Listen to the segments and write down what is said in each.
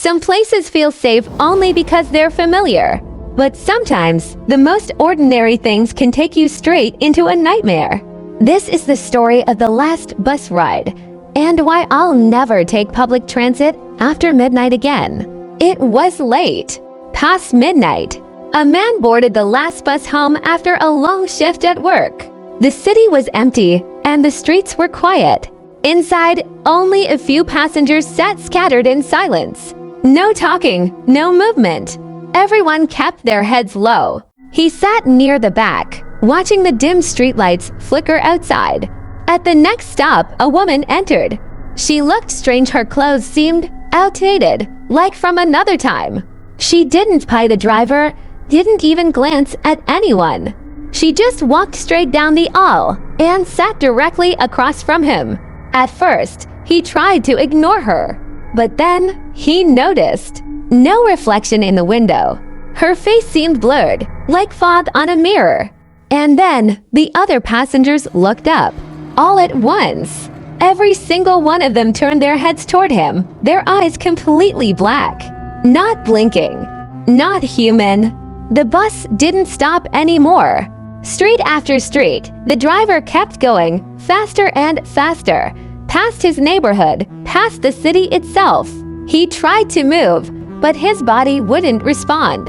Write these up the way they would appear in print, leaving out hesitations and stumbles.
Some places feel safe only because they're familiar. But sometimes, the most ordinary things can take you straight into a nightmare. This is the story of the last bus ride, and why I'll never take public transit after midnight again. It was late. Past midnight. A man boarded the last bus home after a long shift at work. The city was empty, and the streets were quiet. Inside, only a few passengers sat scattered in silence. No talking, no movement. Everyone kept their heads low. He sat near the back, watching the dim streetlights flicker outside. At the next stop, a woman entered. She looked strange. Her clothes seemed outdated, like from another time. She didn't pay the driver, didn't even glance at anyone. She just walked straight down the aisle and sat directly across from him. At first, he tried to ignore her, but then he noticed no reflection in the window. Her face seemed blurred, like fog on a mirror. And then the other passengers looked up. All at once, every single one of them turned their heads toward him, their eyes completely black. Not blinking, not human. The bus didn't stop anymore. Street after street, the driver kept going, faster and faster, past his neighborhood, past the city itself. He tried to move, but his body wouldn't respond.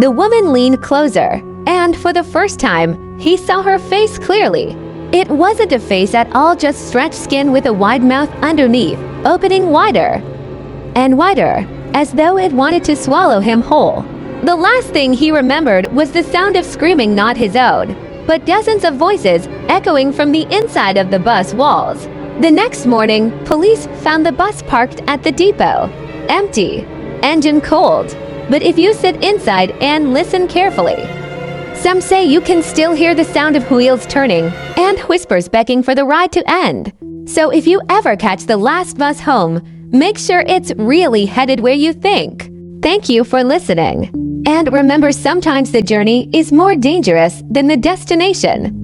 The woman leaned closer, and for the first time, he saw her face clearly. It wasn't a face at all, just stretched skin with a wide mouth underneath, opening wider and wider, as though it wanted to swallow him whole. The last thing he remembered was the sound of screaming, not his own, but dozens of voices echoing from the inside of the bus walls. The next morning, police found the bus parked at the depot, empty, engine cold. But if you sit inside and listen carefully, some say you can still hear the sound of wheels turning and whispers begging for the ride to end. So if you ever catch the last bus home, make sure it's really headed where you think. Thank you for listening. And remember, sometimes the journey is more dangerous than the destination.